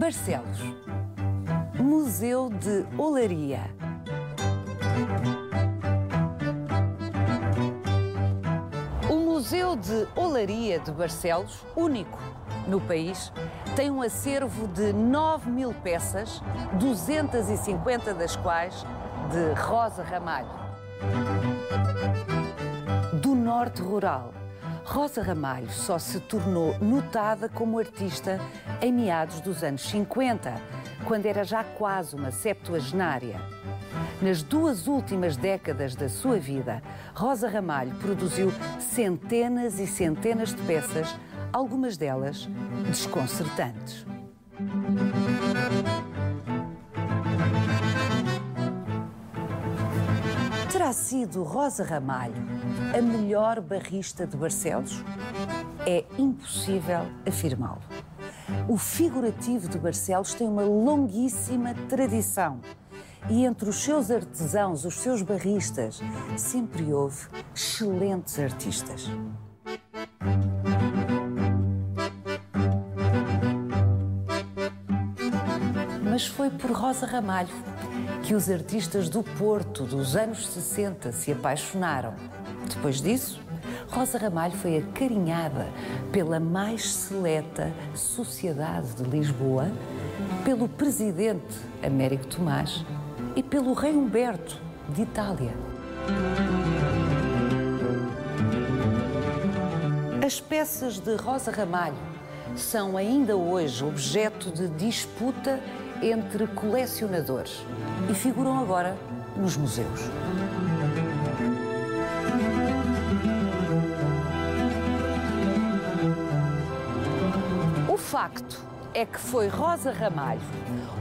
Barcelos, Museu de Olaria. O Museu de Olaria de Barcelos, único no país, tem um acervo de 9.000 peças, 250 das quais de Rosa Ramalho. Do norte rural, Rosa Ramalho só se tornou notada como artista em meados dos anos 50, quando era já quase uma septuagenária. Nas duas últimas décadas da sua vida, Rosa Ramalho produziu centenas e centenas de peças, algumas delas desconcertantes. Terá sido Rosa Ramalho a melhor barrista de Barcelos? É impossível afirmá-lo. O figurativo de Barcelos tem uma longuíssima tradição e entre os seus artesãos, os seus barristas, sempre houve excelentes artistas. Mas foi por Rosa Ramalho que os artistas do Porto dos anos 60 se apaixonaram. Depois disso, Rosa Ramalho foi acarinhada pela mais seleta sociedade de Lisboa, pelo presidente Américo Tomás e pelo rei Humberto de Itália. As peças de Rosa Ramalho são ainda hoje objeto de disputa entre colecionadores e figuram agora nos museus. O facto é que foi Rosa Ramalho,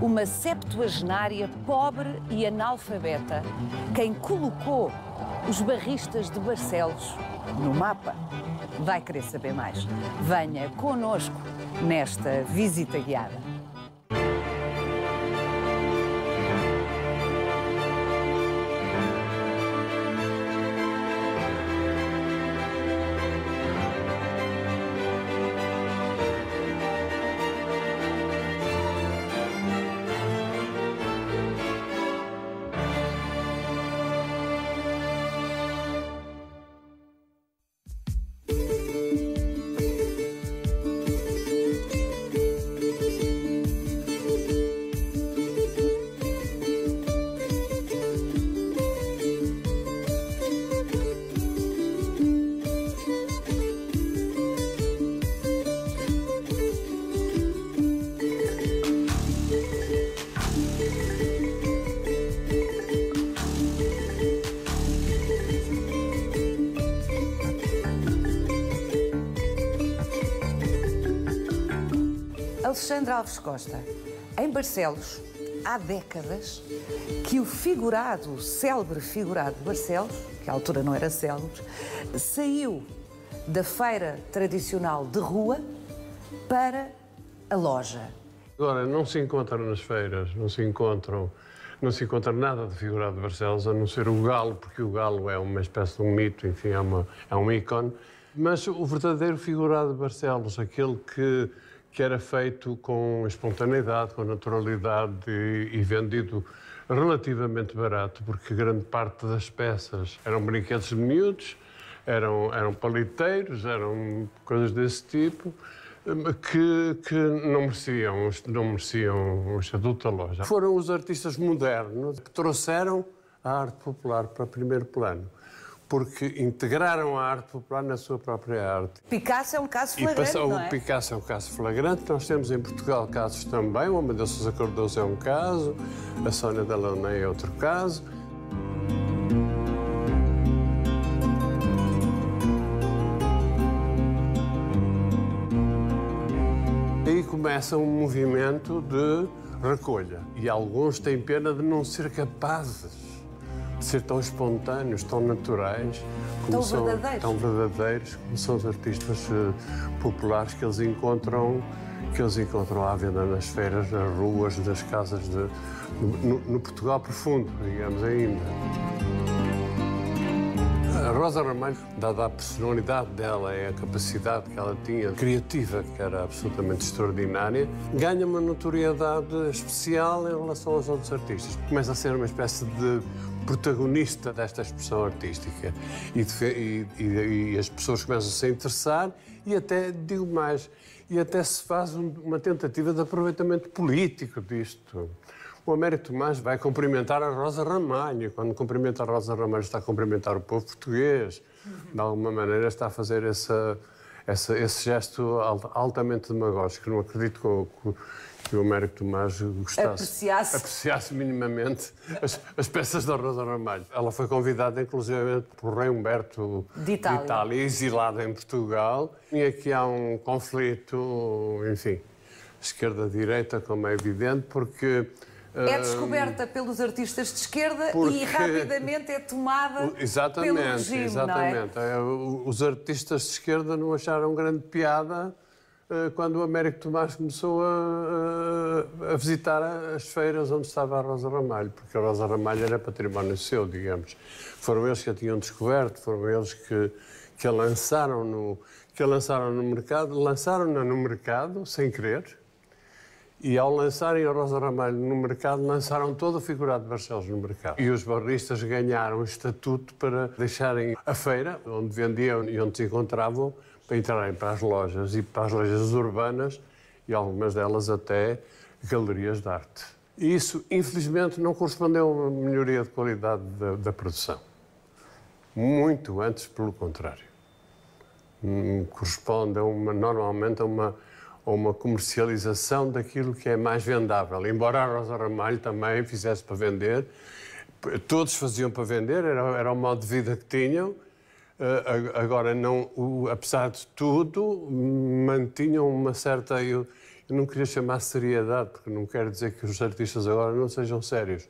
uma septuagenária pobre e analfabeta, quem colocou os barristas de Barcelos no mapa. Vai querer saber mais? Venha connosco nesta visita guiada. Alexandre Alves Costa, em Barcelos, há décadas que o figurado, o célebre figurado de Barcelos, que à altura não era célebre, saiu da feira tradicional de rua para a loja. Agora, não se encontra nas feiras, não se encontra nada de figurado de Barcelos, a não ser o galo, porque o galo é uma espécie de um mito, enfim, é um ícone. Mas o verdadeiro figurado de Barcelos, aquele que era feito com espontaneidade, com naturalidade e vendido relativamente barato, porque grande parte das peças eram brinquedos de miúdos, eram paliteiros, eram coisas desse tipo, que não mereciam o estatuto da loja. Foram os artistas modernos que trouxeram a arte popular para primeiro plano, porque integraram a arte popular na sua própria arte. Picasso é um caso flagrante, não é? O Picasso é um caso flagrante. Nós temos em Portugal casos também. O Amadeu Sousa Cardoso é um caso, a Sónia Delaunay é outro caso. Aí começa um movimento de recolha. E alguns têm pena de não ser capazes de ser tão espontâneos, tão naturais, tão verdadeiros, como são os artistas populares que eles encontram à venda nas feiras, nas ruas, nas casas, no Portugal profundo, digamos ainda. A Rosa Ramalho, dada a personalidade dela e a capacidade que ela tinha, criativa, que era absolutamente extraordinária, ganha uma notoriedade especial em relação aos outros artistas. Começa a ser uma espécie de protagonista desta expressão artística e as pessoas começam a se interessar e até, digo mais, e até se faz uma tentativa de aproveitamento político disto. O Américo Tomás vai cumprimentar a Rosa Ramalho. Quando cumprimenta a Rosa Ramalho, está a cumprimentar o povo português. De alguma maneira está a fazer esse gesto altamente demagógico. Não acredito que o Américo Tomás apreciasse minimamente as peças da Rosa Ramalho. Ela foi convidada, inclusive, por Rei Humberto de Itália, exilado em Portugal. E aqui há um conflito, enfim, esquerda-direita, como é evidente, porque... É descoberta pelos artistas de esquerda e rapidamente é tomada pelo regime, exatamente. Não é? Os artistas de esquerda não acharam grande piada quando o Américo Tomás começou a visitar as feiras onde estava a Rosa Ramalho, porque a Rosa Ramalho era património seu, digamos. Foram eles que a tinham descoberto, foram eles que a lançaram no mercado, lançaram-na no mercado, sem querer. E ao lançarem a Rosa Ramalho no mercado, lançaram todo o figurado de Barcelos no mercado. E os barristas ganharam estatuto para deixarem a feira, onde vendiam e onde se encontravam, para entrarem para as lojas e para as lojas urbanas e algumas delas até galerias de arte. E isso, infelizmente, não correspondeu a uma melhoria de qualidade da produção. Muito antes, pelo contrário. Corresponde normalmente a uma comercialização daquilo que é mais vendável. Embora a Rosa Ramalho também fizesse para vender, todos faziam para vender, era o modo de vida que tinham. Agora, não, apesar de tudo, mantinham uma certa... Eu não queria chamar seriedade, porque não quero dizer que os artistas agora não sejam sérios.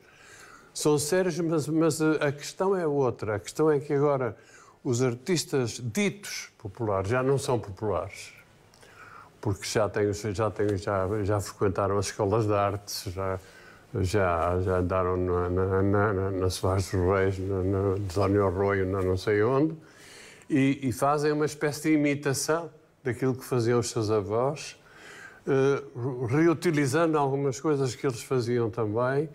São sérios, mas a questão é outra. A questão é que agora os artistas ditos populares já não são populares. Porque já frequentaram as escolas de artes, já andaram na Soares dos Reis, na António Arroio, não sei onde, e fazem uma espécie de imitação daquilo que faziam os seus avós, reutilizando algumas coisas que eles faziam também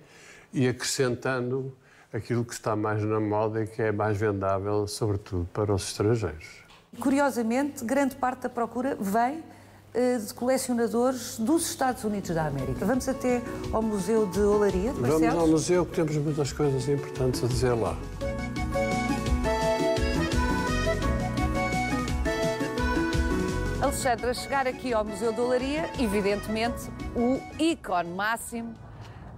e acrescentando aquilo que está mais na moda e que é mais vendável, sobretudo para os estrangeiros. Curiosamente, grande parte da procura vem de colecionadores dos Estados Unidos da América. Vamos até ao Museu de Olaria de Barcelos? Vamos ao museu, que temos muitas coisas importantes a dizer lá. Alexandre, a chegar aqui ao Museu de Olaria, evidentemente, o ícone máximo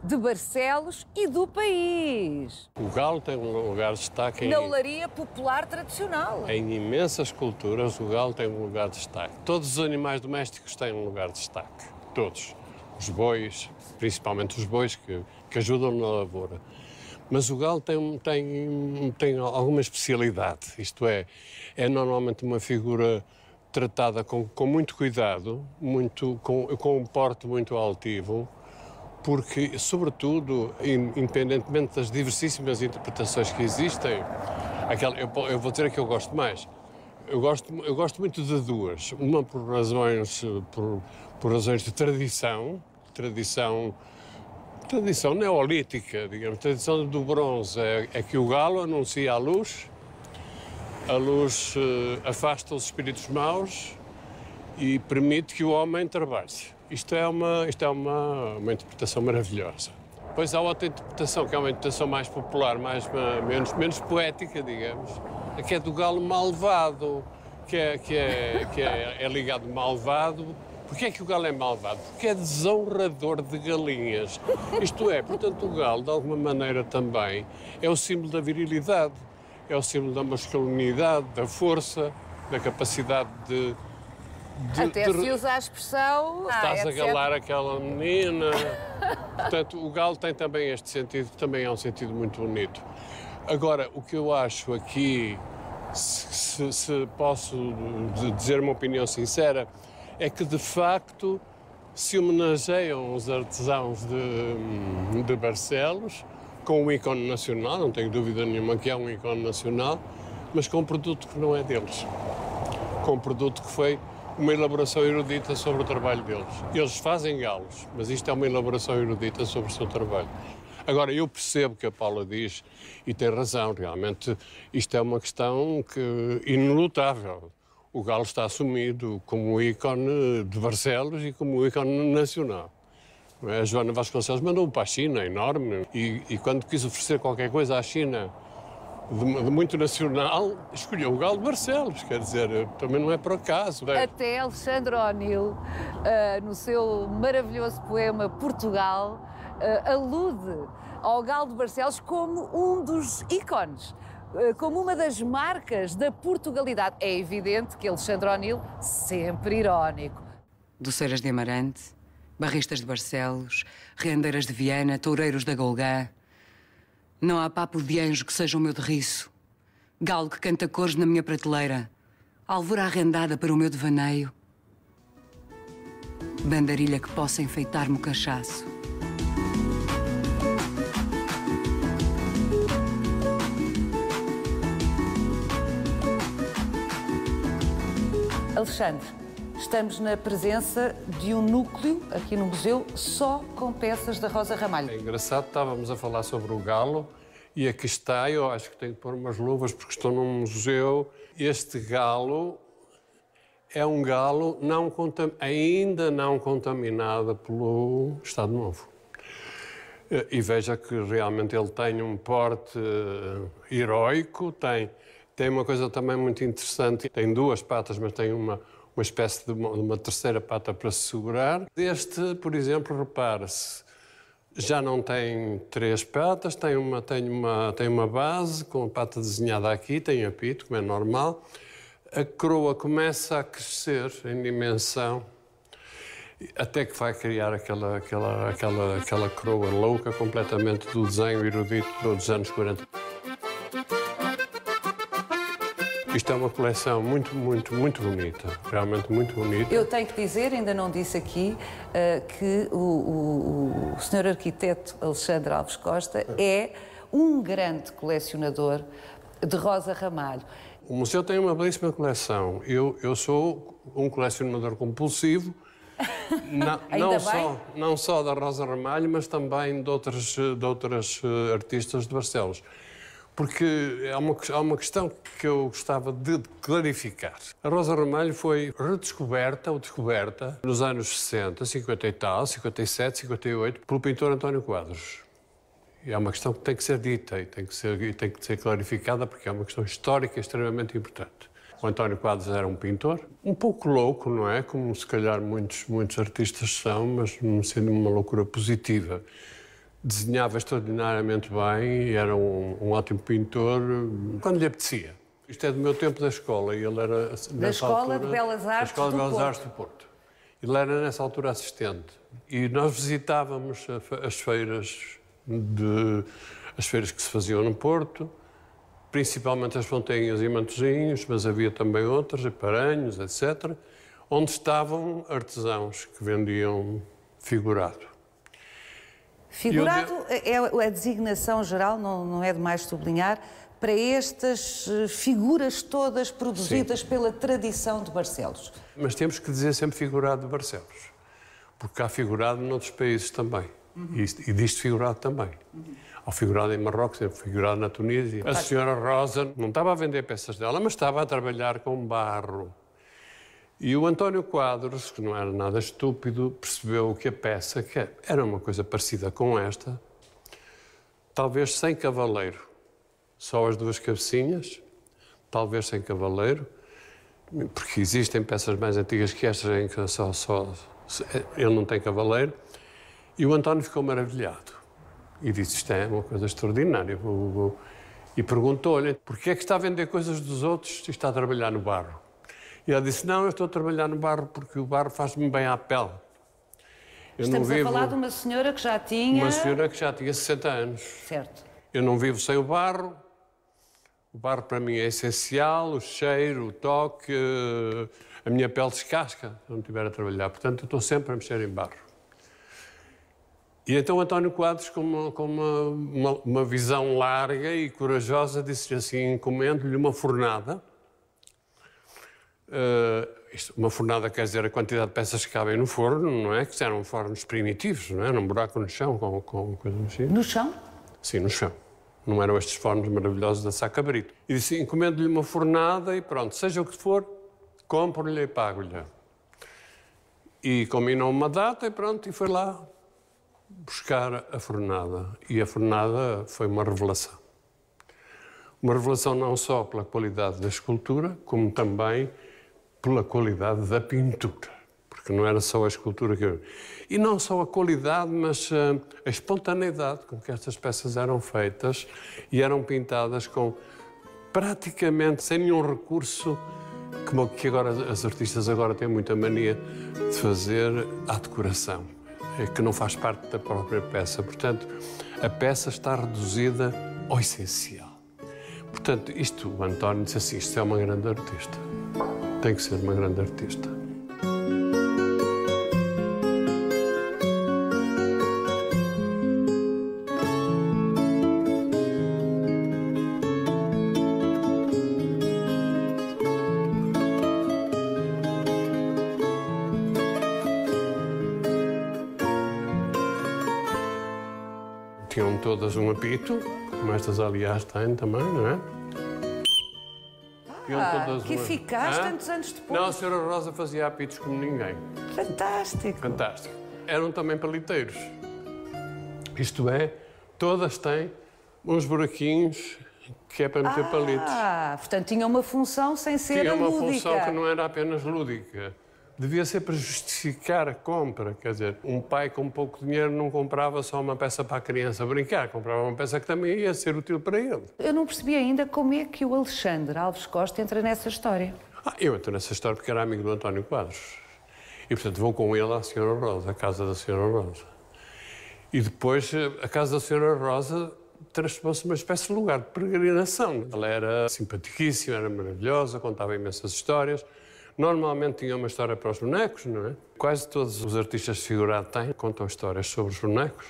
de Barcelos e do país. O galo tem um lugar de destaque na olaria popular tradicional. Em imensas culturas, o galo tem um lugar de destaque. Todos os animais domésticos têm um lugar de destaque. Todos. Os bois, principalmente os bois que ajudam na lavoura. Mas o galo tem alguma especialidade. Isto é normalmente uma figura tratada com muito cuidado, com um porte muito altivo, porque, sobretudo, independentemente das diversíssimas interpretações que existem, eu vou dizer a que eu gosto mais. Eu gosto muito de duas. Uma por razões de tradição neolítica, digamos, tradição do bronze. É que o galo anuncia a luz afasta os espíritos maus e permite que o homem trabalhe. Isto é uma interpretação maravilhosa. Depois há outra interpretação, que é uma interpretação mais popular, menos poética, digamos, que é do galo malvado, que é ligado malvado. Porquê é que o galo é malvado? Porque é desonrador de galinhas. Isto é, portanto, o galo, de alguma maneira também, é o símbolo da virilidade, é o símbolo da masculinidade, da força, da capacidade de até se usa a expressão... Estás a galar aquela menina. Portanto, o galo tem também este sentido, que também é um sentido muito bonito. Agora, o que eu acho aqui, se posso dizer uma opinião sincera, é que, de facto, se homenageiam os artesãos de Barcelos com um ícone nacional, não tenho dúvida nenhuma que é um ícone nacional, mas com um produto que não é deles. Com um produto que foi uma elaboração erudita sobre o trabalho deles. Eles fazem galos, mas isto é uma elaboração erudita sobre o seu trabalho. Agora, eu percebo que a Paula diz, e tem razão, realmente, isto é uma questão inelutável. O galo está assumido como ícone de Barcelos e como ícone nacional. A Joana Vasconcelos mandou-o para a China, enorme, e quando quis oferecer qualquer coisa à China de muito nacional, escolheu o galo de Barcelos, quer dizer, também não é por acaso. Até Alexandre O'Neill, no seu maravilhoso poema Portugal, alude ao galo de Barcelos como um dos ícones, como uma das marcas da Portugalidade. É evidente que Alexandre O'Neill, sempre irónico. Doceiras de Amarante, barristas de Barcelos, rendeiras de Viana, toureiros da Golgã. Não há papo de anjo que seja o meu derriço. Galo que canta cores na minha prateleira. Alvora arrendada para o meu devaneio. Bandarilha que possa enfeitar-me o cachaço. Alexandre, estamos na presença de um núcleo, aqui no museu, só com peças da Rosa Ramalho. É engraçado, estávamos a falar sobre o galo e aqui está, eu acho que tenho que pôr umas luvas porque estou num museu. Este galo é um galo ainda não contaminado pelo Estado Novo. E veja que realmente ele tem um porte heroico, tem uma coisa também muito interessante, tem duas patas, mas tem uma espécie de uma terceira pata para se segurar. Este, por exemplo, repare-se, já não tem três patas, tem uma base com a pata desenhada aqui, tem apito, como é normal. A coroa começa a crescer em dimensão, até que vai criar aquela coroa louca, completamente do desenho erudito dos anos 40. Isto é uma coleção muito bonita, realmente muito bonita. Eu tenho que dizer, ainda não disse aqui, que o Sr. Arquiteto Alexandre Alves Costa é um grande colecionador de Rosa Ramalho. O museu tem uma belíssima coleção. Eu sou um colecionador compulsivo, não só da Rosa Ramalho, mas também de outras artistas de Barcelos. Porque há uma questão que eu gostava de clarificar. A Rosa Ramalho foi redescoberta ou descoberta nos anos 60, 50 e tal, 57, 58, pelo pintor António Quadros. E é uma questão que tem que ser dita e tem que ser clarificada porque é uma questão histórica extremamente importante. O António Quadros era um pintor um pouco louco, não é? Como se calhar muitos artistas são, mas sendo uma loucura positiva. Desenhava extraordinariamente bem e era um ótimo pintor quando lhe apetecia. Isto é do meu tempo da escola e ele era... Da Escola de Belas Artes do Porto. Da Escola de Belas Artes do Porto. Ele era nessa altura assistente. E nós visitávamos as feiras que se faziam no Porto, principalmente as Fontanhas e Matosinhos, mas havia também outras, Paranhos, etc., onde estavam artesãos que vendiam figurado. Figurado é a designação geral, não é demais sublinhar, para estas figuras todas produzidas Sim. pela tradição de Barcelos. Mas temos que dizer sempre figurado de Barcelos, porque há figurado noutros países também, e diz figurado também. Há figurado em Marrocos, há figurado na Tunísia. A senhora Rosa não estava a vender peças dela, mas estava a trabalhar com barro. E o António Quadros, que não era nada estúpido, percebeu que a peça, que era uma coisa parecida com esta, talvez sem cavaleiro, só as duas cabecinhas, talvez sem cavaleiro, porque existem peças mais antigas que estas em que ele não tem cavaleiro, e o António ficou maravilhado. E disse, isto é uma coisa extraordinária. E perguntou-lhe, porquê é que está a vender coisas dos outros e está a trabalhar no barro? E ela disse, não, eu estou a trabalhar no barro porque o barro faz-me bem à pele. Estamos a falar de uma senhora que já tinha... Uma senhora que já tinha 60 anos. Certo. Eu não vivo sem o barro. O barro para mim é essencial, o cheiro, o toque, a minha pele descasca se eu não estiver a trabalhar. Portanto, eu estou sempre a mexer em barro. E então António Quadros, com uma visão larga e corajosa, disse assim, encomendo-lhe uma fornada. Uma fornada quer dizer a quantidade de peças que cabem no forno, não é? Que eram fornos primitivos, não é? Num buraco no chão, com coisas assim. No chão? Sim, no chão. Não eram estes fornos maravilhosos da Saca Brito. E disse, encomendo-lhe uma fornada e pronto, seja o que for, compro-lhe e pago-lhe. E combinou uma data e pronto, e foi lá buscar a fornada. E a fornada foi uma revelação. Uma revelação não só pela qualidade da escultura, como também pela qualidade da pintura. Porque não era só a escultura que... E não só a qualidade, mas a espontaneidade com que estas peças eram feitas e eram pintadas com praticamente sem nenhum recurso, como que agora as artistas agora têm muita mania de fazer à decoração, que não faz parte da própria peça. Portanto, a peça está reduzida ao essencial. Portanto, o António disse assim, isto é uma grande artista. Tem que ser uma grande artista. Tinham todas um apito, como estas aliás têm também, não é? Que eficaz tantos anos depois. Não, a Senhora Rosa fazia apitos como ninguém. Fantástico. Fantástico. Eram também paliteiros. Isto é, todas têm uns buraquinhos que é para meter palitos. Portanto, tinha uma função sem ser lúdica. Tinha uma lúdica. função que não era apenas lúdica. Devia ser para justificar a compra. Quer dizer, um pai com pouco dinheiro não comprava só uma peça para a criança brincar, comprava uma peça que também ia ser útil para ele. Eu não percebi ainda como é que o Alexandre Alves Costa entra nessa história. Eu entro nessa história porque era amigo do António Quadros. E, portanto, vou com ele à Senhora Rosa, à casa da Senhora Rosa. E depois, a casa da Senhora Rosa transformou-se numa espécie de lugar de peregrinação. Ela era simpaticíssima, era maravilhosa, contava imensas histórias. Normalmente tinha uma história para os bonecos, não é? Quase todos os artistas de figurado contam histórias sobre os bonecos.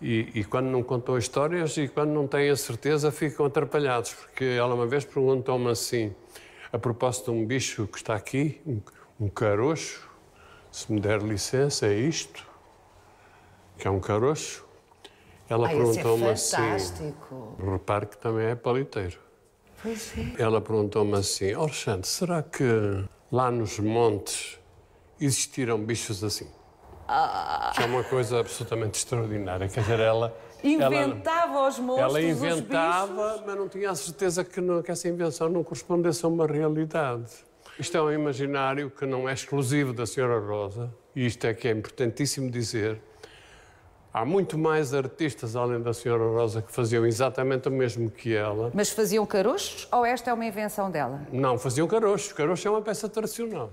E quando não contam histórias e quando não têm a certeza, ficam atrapalhados. Porque ela uma vez perguntou-me assim, a propósito de um bicho que está aqui, um caroço, se me der licença, é isto? Que é um caroço? Ela perguntou-me assim... Repare que também é paliteiro. Pois é. Ela perguntou-me assim, Alexandre, será que lá nos montes existiram bichos assim? Que é uma coisa absolutamente extraordinária. Quer dizer, ela inventava os monstros, ela inventava, os bichos. mas não tinha a certeza que essa invenção não correspondesse a uma realidade. Isto é um imaginário que não é exclusivo da Senhora Rosa, e isto é que é importantíssimo dizer. Há muito mais artistas, além da Senhora Rosa, que faziam exatamente o mesmo que ela. Mas faziam caroços ou esta é uma invenção dela? Não, faziam caroços. Caroço é uma peça tradicional.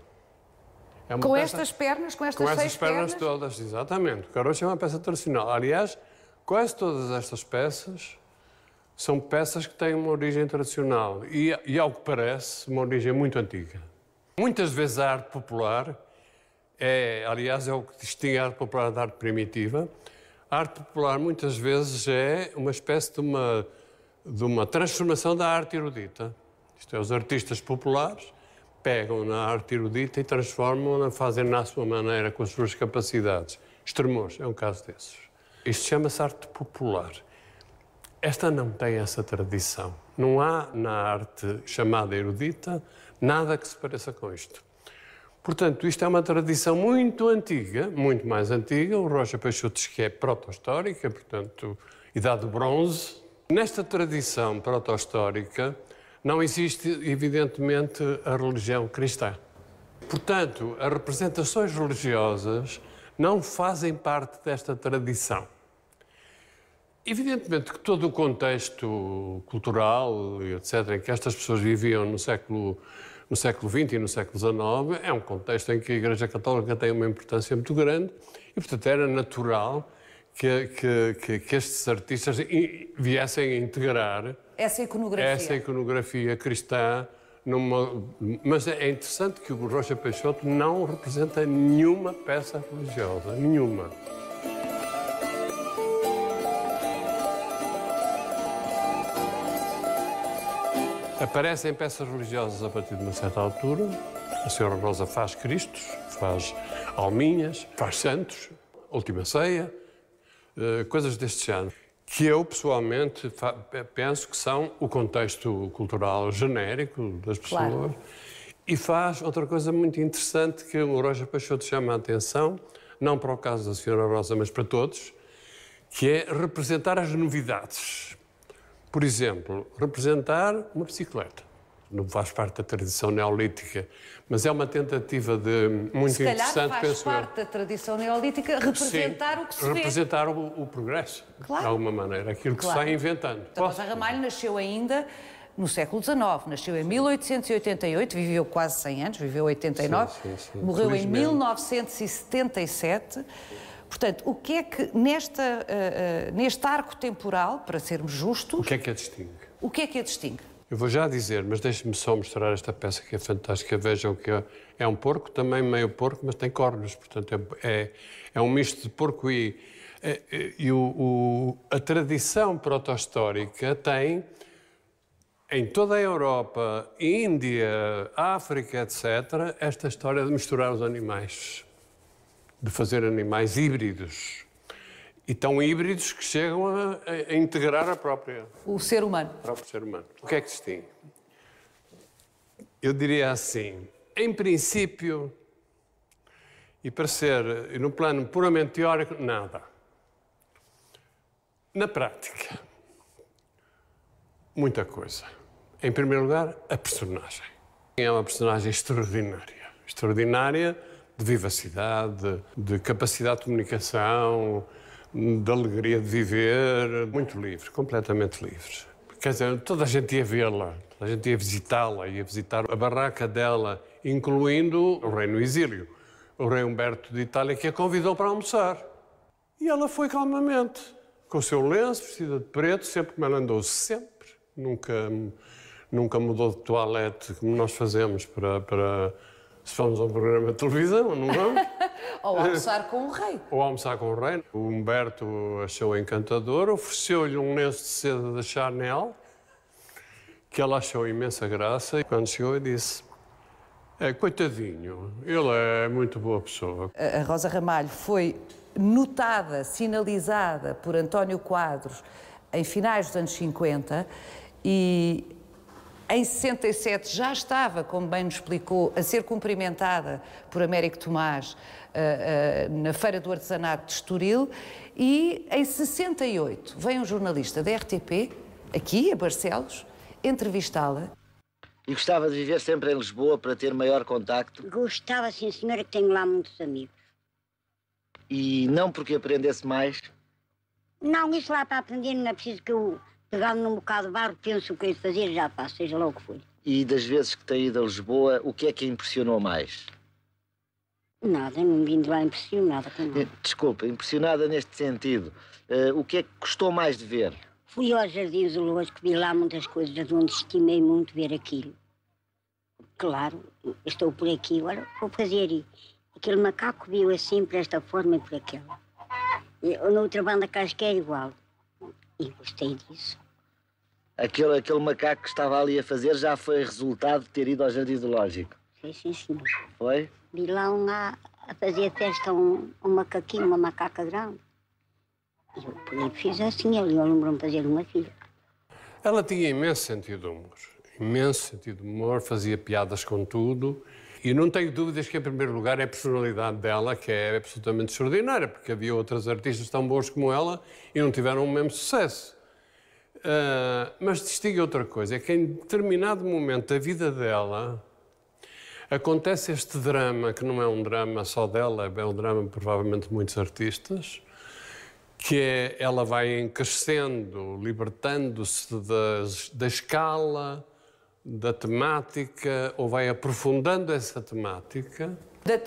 É uma com peça... estas pernas, com estas com seis estas pernas todas, exatamente. O caroço é uma peça tradicional. Aliás, quase todas estas peças são peças que têm uma origem tradicional e ao que parece, uma origem muito antiga. Muitas vezes a arte popular aliás, é o que distingue a arte popular da arte primitiva. A arte popular, muitas vezes, é uma espécie de uma transformação da arte erudita. Isto é, os artistas populares pegam na arte erudita e transformam-na, fazem-na à sua maneira, com as suas capacidades. Extremou-se, é um caso desses. Isto chama-se arte popular. Esta não tem essa tradição. Não há na arte chamada erudita nada que se pareça com isto. Portanto, isto é uma tradição muito antiga, muito mais antiga. O Rocha Peixoto diz que é proto-histórica, portanto, Idade do Bronze. Nesta tradição proto-histórica não existe, evidentemente, a religião cristã. Portanto, as representações religiosas não fazem parte desta tradição. Evidentemente que todo o contexto cultural, etc., em que estas pessoas viviam no século XX e no século XIX, é um contexto em que a Igreja Católica tem uma importância muito grande e, portanto, era natural que estes artistas viessem a integrar essa iconografia cristã. Mas é interessante que o Rocha Peixoto não representa nenhuma peça religiosa, nenhuma. Aparecem peças religiosas a partir de uma certa altura. A Senhora Rosa faz Cristos, faz alminhas, faz santos, última ceia, coisas deste género, que eu, pessoalmente, penso que são o contexto cultural genérico das pessoas. Claro. E faz outra coisa muito interessante que o Roger Peixoto chama a atenção, não para o caso da Senhora Rosa, mas para todos, que é representar as novidades. Por exemplo, representar uma bicicleta. Não faz parte da tradição neolítica, mas é uma tentativa de muito interessante, penso eu. Se calhar faz parte da tradição neolítica representar Sim, o que se representar vê. O progresso, claro. De alguma maneira, aquilo que se vai inventando. Então, Rosa Ramalho nasceu ainda no século XIX, nasceu em 1888, viveu quase 100 anos, viveu 89, sim. Morreu em 1977. Portanto, o que é que neste arco temporal, para sermos justos... O que é que a distingue? O que é que a distingue? Eu vou já dizer, mas deixe-me só mostrar esta peça que é fantástica. Vejam que é um porco, também meio porco, mas tem cornos. Portanto, é um misto de porco a tradição proto-histórica tem, em toda a Europa, Índia, África, etc., esta história de misturar os animais, de fazer animais híbridos. E tão híbridos que chegam a integrar o ser humano. O próprio ser humano. O que é que distingue? Eu diria assim, em princípio, e para ser, no plano puramente teórico, nada. Na prática, muita coisa. Em primeiro lugar, a personagem. É uma personagem extraordinária de vivacidade, de capacidade de comunicação, de alegria de viver, muito livre, completamente livre. Quer dizer, toda a gente ia vê-la, toda a gente ia visitá-la, ia visitar a barraca dela, incluindo o rei no exílio, o rei Humberto de Itália, que a convidou para almoçar. E ela foi calmamente, com o seu lenço, vestida de preto, sempre como ela andou, sempre. Nunca mudou de toalete, como nós fazemos para se vamos a um programa de televisão, não vamos? Ou almoçar com o rei. Ou almoçar com o rei. O Humberto achou encantador, ofereceu-lhe um lenço de seda da Chanel, que ela achou imensa graça, e quando chegou eu disse, coitadinho, ele é muito boa pessoa. A Rosa Ramalho foi notada, sinalizada por António Quadros em finais dos anos 50 e... Em 67 já estava, como bem nos explicou, a ser cumprimentada por Américo Tomás na Feira do Artesanato de Estoril e em 68 vem um jornalista da RTP, aqui a Barcelos, entrevistá-la. E gostava de viver sempre em Lisboa para ter maior contacto? Gostava, sim, senhora, que tenho lá muitos amigos. E não porque aprendesse mais? Não, isso lá para aprender não é preciso que eu... Pegando num bocado de barro, penso o que é de fazer, já faço, seja lá o que for. E das vezes que tem ido a Lisboa, o que é que a impressionou mais? Nada, não vim de lá impressionada com nada. Desculpa, impressionada neste sentido. O que é que gostou mais de ver? Fui aos Jardins Zoológicos, vi lá muitas coisas, de onde estimei muito ver aquilo. Claro, estou por aqui, agora vou fazer. Aquele macaco viu assim, por esta forma e por aquela. E na outra banda cá que é igual. E gostei disso. Aquele macaco que estava ali a fazer já foi resultado de ter ido ao Jardim Zoológico? Foi, sim, senhor. Foi? Vi lá a fazer festa um macaquinho, uma macaca grande. E eu fiz assim, ele lembrou-me fazer uma filha. Ela tinha imenso sentido de humor. Imenso sentido de humor, fazia piadas com tudo. E não tenho dúvidas que, em primeiro lugar, é a personalidade dela, que é absolutamente extraordinária, porque havia outras artistas tão boas como ela e não tiveram o mesmo sucesso. Mas distingue outra coisa, é que em determinado momento da vida dela acontece este drama, que não é um drama só dela, é um drama provavelmente de muitos artistas, que é ela vai crescendo, libertando-se da escala, da temática, ou vai aprofundando essa temática. Da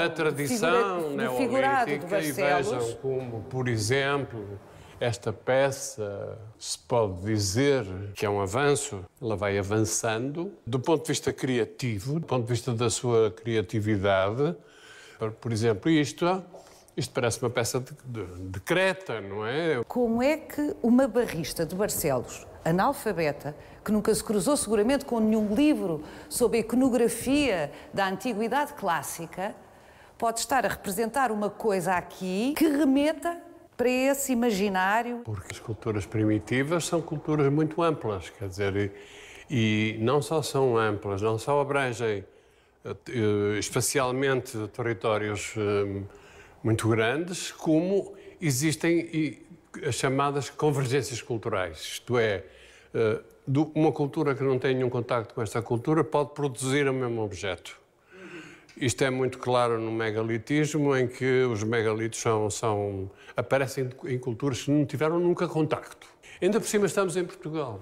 tradição neolítica, e vejam como, por exemplo, esta peça se pode dizer que é um avanço. Ela vai avançando do ponto de vista criativo, do ponto de vista da sua criatividade. Por exemplo, isto Isto parece uma peça de Creta, não é? Como é que uma barrista de Barcelos, analfabeta, que nunca se cruzou seguramente com nenhum livro sobre a iconografia da antiguidade clássica, pode estar a representar uma coisa aqui que remeta para esse imaginário? Porque as culturas primitivas são culturas muito amplas, quer dizer, e não só são amplas, não só abrangem espacialmente territórios muito grandes, como existem as chamadas convergências culturais. Isto é, uma cultura que não tem nenhum contacto com esta cultura pode produzir o mesmo objeto. Isto é muito claro no megalitismo, em que os megalitos aparecem em culturas que não tiveram nunca contacto. Ainda por cima estamos em Portugal.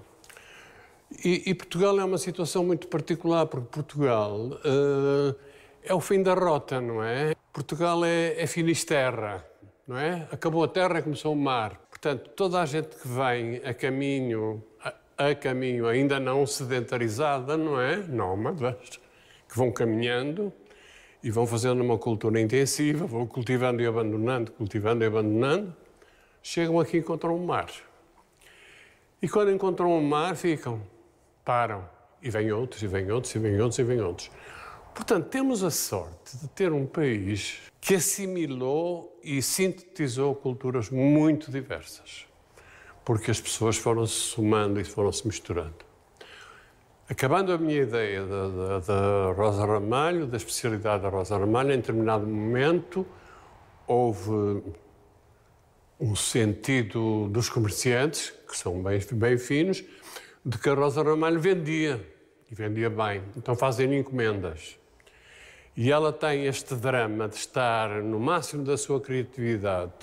E Portugal é uma situação muito particular, porque Portugal é o fim da rota, não é? Portugal é Finisterra, não é? Acabou a terra e começou o mar. Portanto, toda a gente que vem a caminho ainda não sedentarizada, não é? Nómadas, que vão caminhando e vão fazendo uma cultura intensiva, vão cultivando e abandonando, chegam aqui e encontram o mar. E quando encontram o mar, param. E vêm outros, e vêm outros, e vêm outros, e vêm outros. Portanto, temos a sorte de ter um país que assimilou e sintetizou culturas muito diversas, porque as pessoas foram-se somando e foram-se misturando. Acabando a minha ideia da Rosa Ramalho, da especialidade da Rosa Ramalho, em determinado momento houve um sentido dos comerciantes, que são bem finos, de que a Rosa Ramalho vendia, e vendia bem. Então fazem encomendas. E ela tem este drama de estar no máximo da sua criatividade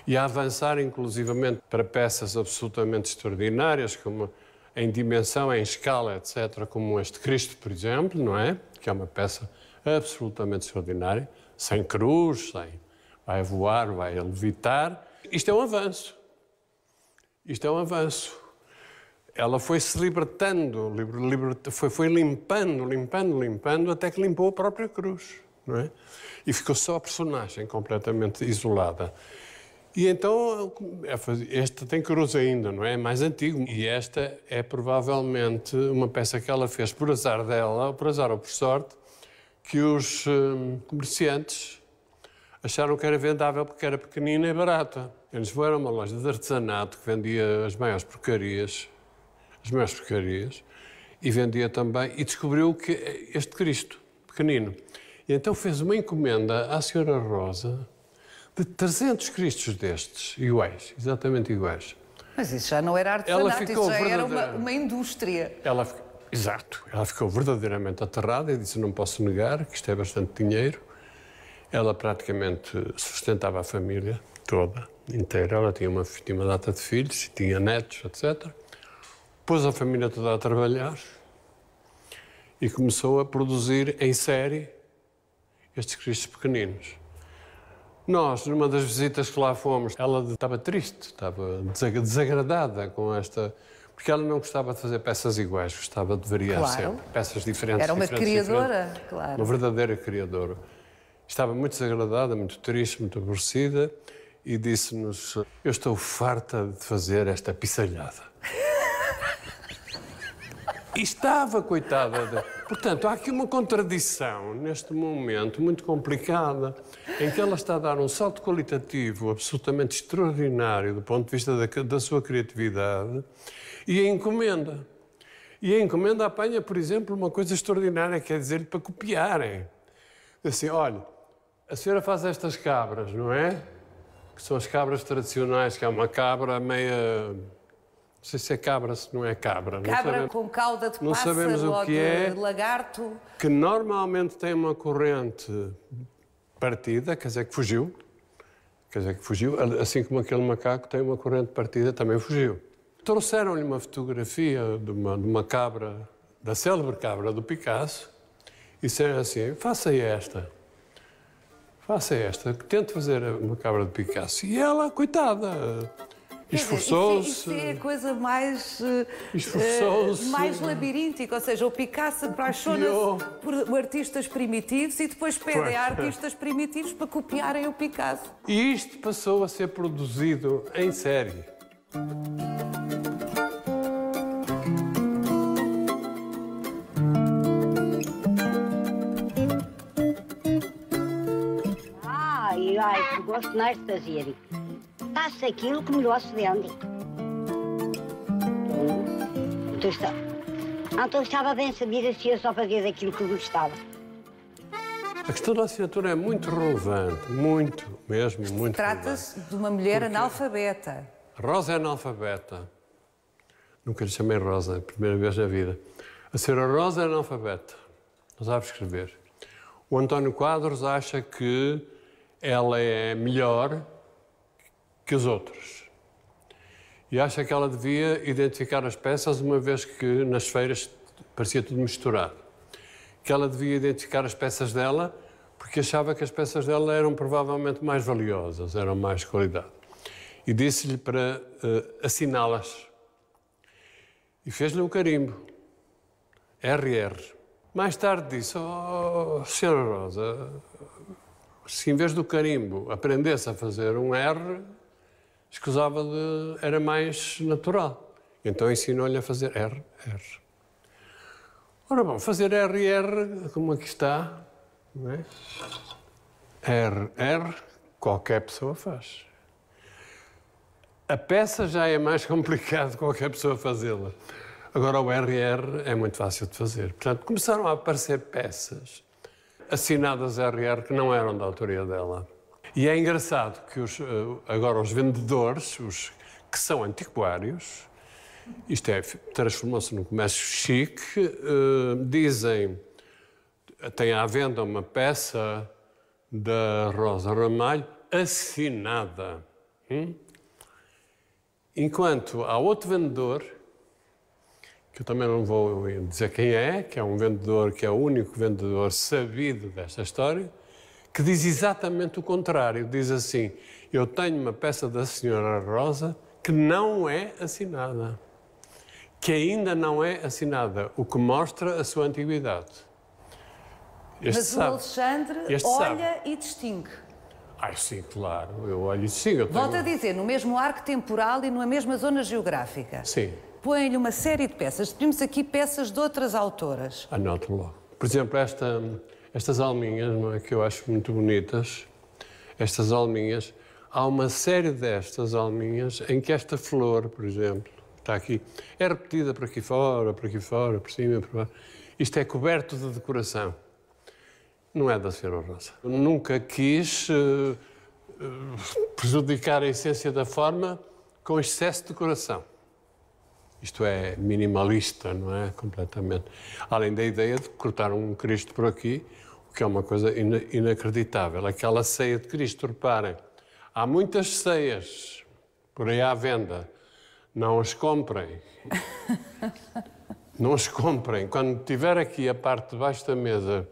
e a avançar inclusivamente para peças absolutamente extraordinárias, como em dimensão, em escala, etc., como este Cristo, por exemplo, não é? Que é uma peça absolutamente extraordinária, sem cruz, vai voar, vai levitar. Isto é um avanço. Isto é um avanço. Ela foi-se libertando, foi limpando, até que limpou a própria cruz, não é? E ficou só a personagem completamente isolada. E então, esta tem cruz ainda, não é? É mais antigo. E esta é provavelmente uma peça que ela fez por azar dela, por azar ou por sorte, que os comerciantes acharam que era vendável porque era pequenina e barata. Eles foram a uma loja de artesanato que vendia as maiores porcarias, e vendia também, e descobriu que este Cristo, pequenino. E então fez uma encomenda à Senhora Rosa de 300 Cristos destes, iguais, exatamente iguais. Mas isso já não era artesanato, isso já era uma indústria. Exato. Ela ficou verdadeiramente aterrada e disse, não posso negar que isto é bastante dinheiro. Ela praticamente sustentava a família toda, inteira. Ela tinha uma data de filhos, tinha netos, etc. Pôs a família toda a trabalhar e começou a produzir em série estes Cristos pequeninos. Nós, numa das visitas que lá fomos, ela estava triste, estava desagradada com esta... Porque ela não gostava de fazer peças iguais, gostava de variar sempre. Peças diferentes. Era uma criadora, claro. Uma verdadeira criadora. Estava muito desagradada, muito triste, muito aborrecida e disse-nos, eu estou farta de fazer esta pisalhada. E estava, coitada. Portanto, há aqui uma contradição neste momento muito complicada, em que ela está a dar um salto qualitativo absolutamente extraordinário do ponto de vista da sua criatividade e a encomenda. E a encomenda apanha, por exemplo, uma coisa extraordinária, quer dizer, para copiarem. Assim, olha, a senhora faz estas cabras, não é? Que são as cabras tradicionais, que é uma cabra meia... Não sei se é cabra, se não é cabra. Cabra com cauda de pássaro ou de lagarto. Que normalmente tem uma corrente partida, quer dizer que fugiu. Assim como aquele macaco tem uma corrente partida, também fugiu. Trouxeram-lhe uma fotografia de uma cabra, da célebre cabra do Picasso, e disseram assim, faça esta, tente fazer uma cabra de Picasso. E ela, coitada... Esforçou-se. Isso é a coisa mais, mais labiríntica, ou seja, o Picasso apaixona-se por artistas primitivos e depois pede a artistas primitivos para copiarem o Picasso. E isto passou a ser produzido em série. Ai, gosto mais de fazer. Faço aquilo que melhor se vende. Então estava bem sabida se eu só fazia daquilo que gostava. A questão da assinatura é muito relevante, muito relevante. Trata-se de uma mulher analfabeta. Rosa é analfabeta. Nunca lhe chamei Rosa, a primeira vez na vida. A senhora Rosa é analfabeta. Não sabe escrever. O António Quadros acha que ela é melhor que os outros. E acha que ela devia identificar as peças, uma vez que nas feiras parecia tudo misturado. Que ela devia identificar as peças dela, porque achava que as peças dela eram provavelmente mais valiosas, eram mais qualidade. E disse-lhe para assiná-las. E fez-lhe um carimbo. RR. Mais tarde disse, Senhora Rosa, se em vez do carimbo aprendesse a fazer um R, escusava de... era mais natural. Então ensinou-lhe a fazer R. Ora bom, fazer R, como aqui está, não é? R, qualquer pessoa faz. A peça já é mais complicado qualquer pessoa fazê-la. Agora o RR é muito fácil de fazer. Portanto, começaram a aparecer peças assinadas RR que não eram da autoria dela. E é engraçado que agora os vendedores, os que são antiquários, isto é, transformou-se num comércio chique, dizem, tem à venda uma peça da Rosa Ramalho assinada. Enquanto há outro vendedor, que eu também não vou dizer quem é, que é um vendedor, que é o único vendedor sabido desta história, que diz exatamente o contrário. Diz assim, eu tenho uma peça da Senhora Rosa que não é assinada. Que ainda não é assinada, o que mostra a sua antiguidade. Mas o Alexandre olha e distingue. Sim, claro, eu olho e distingo. Volto a dizer, no mesmo arco temporal e na mesma zona geográfica. Sim. Põe-lhe uma série de peças. Temos aqui peças de outras autoras. Anoto logo. Por exemplo, estas alminhas, não é, que eu acho muito bonitas, estas alminhas, há uma série destas alminhas em que esta flor, por exemplo, está aqui, é repetida por aqui fora, por cima, por baixo. Isto é coberto de decoração. Não é da Senhora Rosa. Nunca quis prejudicar a essência da forma com excesso de decoração. Isto é minimalista, não é? Completamente. Além da ideia de cortar um Cristo por aqui, o que é uma coisa inacreditável. Aquela ceia de Cristo, reparem, há muitas ceias por aí à venda. Não as comprem. Não as comprem. Quando tiver aqui a parte de baixo da mesa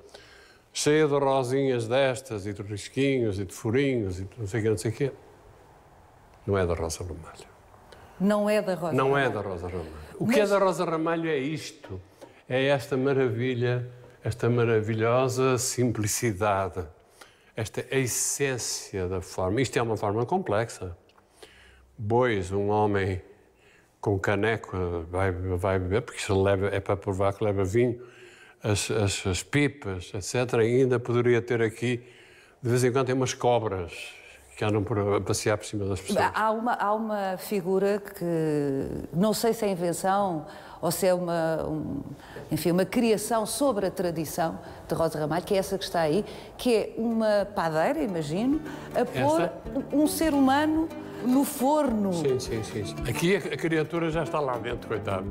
cheia de rosinhas destas, e de risquinhos, e de furinhos, e de não sei o quê, não é da Rosa Ramalho. Não é da Rosa Ramalho. Não é da Rosa Ramalho. O que é da Rosa Ramalho é isto. É esta maravilha, esta maravilhosa simplicidade. Esta essência da forma. Isto é uma forma complexa. Bois, um homem com caneco vai beber, porque isso é para provar que leva vinho, as pipas, etc. E ainda poderia ter aqui, de vez em quando, tem umas cobras que andam a passear por cima das pessoas. Há uma figura que não sei se é invenção ou se é uma criação sobre a tradição de Rosa Ramalho, que é essa que está aí, que é uma padeira, imagino, a pôr um ser humano no forno. Sim. Aqui a criatura já está lá dentro, coitado.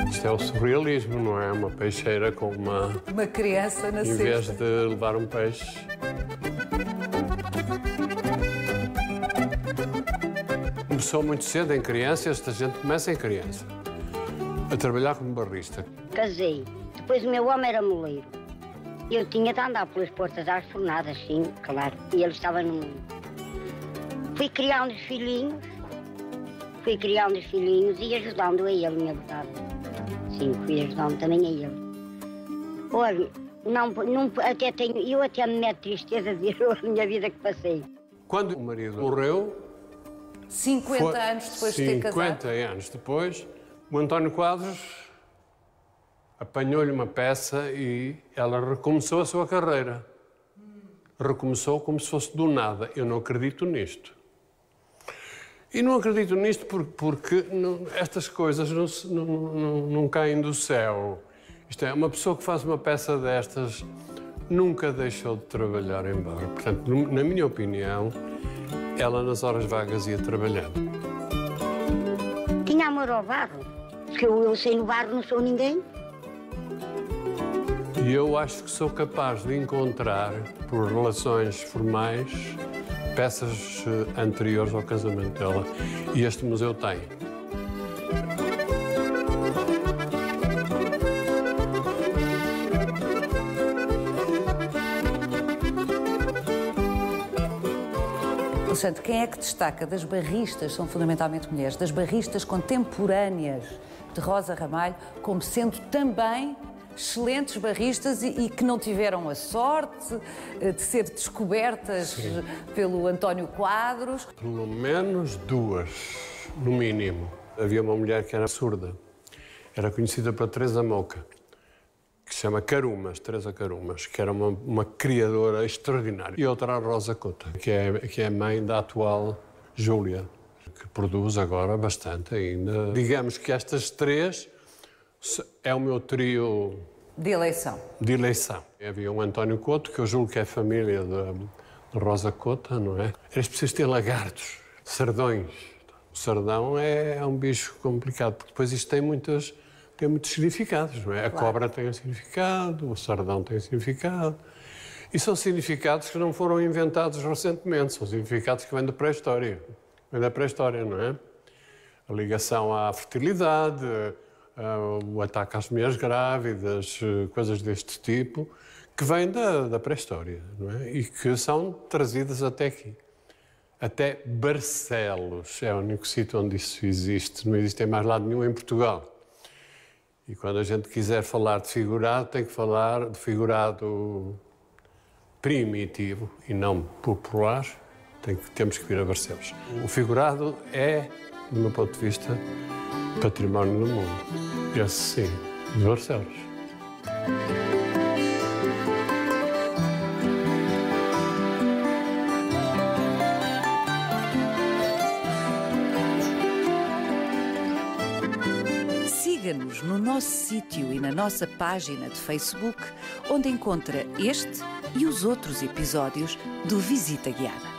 Isto é o surrealismo, não é? Uma peixeira com uma criança na cesta. Em vez de levar um peixe. Começou muito cedo em criança, esta gente começa em criança. A trabalhar como barrista. Casei. Depois o meu homem era moleiro. Eu tinha de andar pelas portas às fornadas, sim, claro. E ele estava num... Fui criando os filhinhos e ajudando a ele, na verdade. Sim, fui ajudando também a ele. Olha, até eu até me meto tristeza de ver a minha vida que passei. Quando o marido morreu... 50 anos depois de ter casado? 50 anos depois, o António Quadros apanhou-lhe uma peça e ela recomeçou a sua carreira. Recomeçou como se fosse do nada. Eu não acredito nisto. E não acredito nisto porque estas coisas não caem do céu. Isto é, uma pessoa que faz uma peça destas nunca deixou de trabalhar em bar. Portanto, na minha opinião, ela nas horas vagas ia trabalhando. Tinha amor ao barro, porque eu sei no barro não sou ninguém. E eu acho que sou capaz de encontrar, por relações formais, peças anteriores ao casamento dela. E este museu tem. Alexandre, quem é que destaca das barristas, são fundamentalmente mulheres, das barristas contemporâneas de Rosa Ramalho, como sendo também excelentes barristas e que não tiveram a sorte de ser descobertas pelo António Quadros? Pelo menos duas, no mínimo. Havia uma mulher que era surda, era conhecida para Teresa Moca, que se chama Carumas, Teresa Carumas, que era uma criadora extraordinária. E outra a Rosa Cota, que é mãe da atual Júlia, que produz agora bastante ainda. Digamos que estas três é o meu trio... De eleição. De eleição. Havia um António Couto, que eu julgo que é família de Rosa Cota, não é? Era preciso ter lagartos, sardões. O sardão é um bicho complicado, porque depois isto tem muitos significados, não é? A cobra tem um significado, o sardão tem um significado. E são significados que não foram inventados recentemente, são significados que vêm da pré-história. Vêm da pré-história, não é? A ligação à fertilidade, o ataque às mulheres grávidas, coisas deste tipo, que vêm da pré-história, não é? E que são trazidas até aqui. Até Barcelos é o único sítio onde isso existe, não existe em mais lado nenhum em Portugal. E quando a gente quiser falar de figurado, tem que falar de figurado primitivo e não popular, temos que vir a Barcelos. O figurado é, do meu ponto de vista, património do mundo. Esse sim, de Barcelos. Siga-nos no nosso sítio e na nossa página de Facebook, onde encontra este e os outros episódios do Visita Guiada.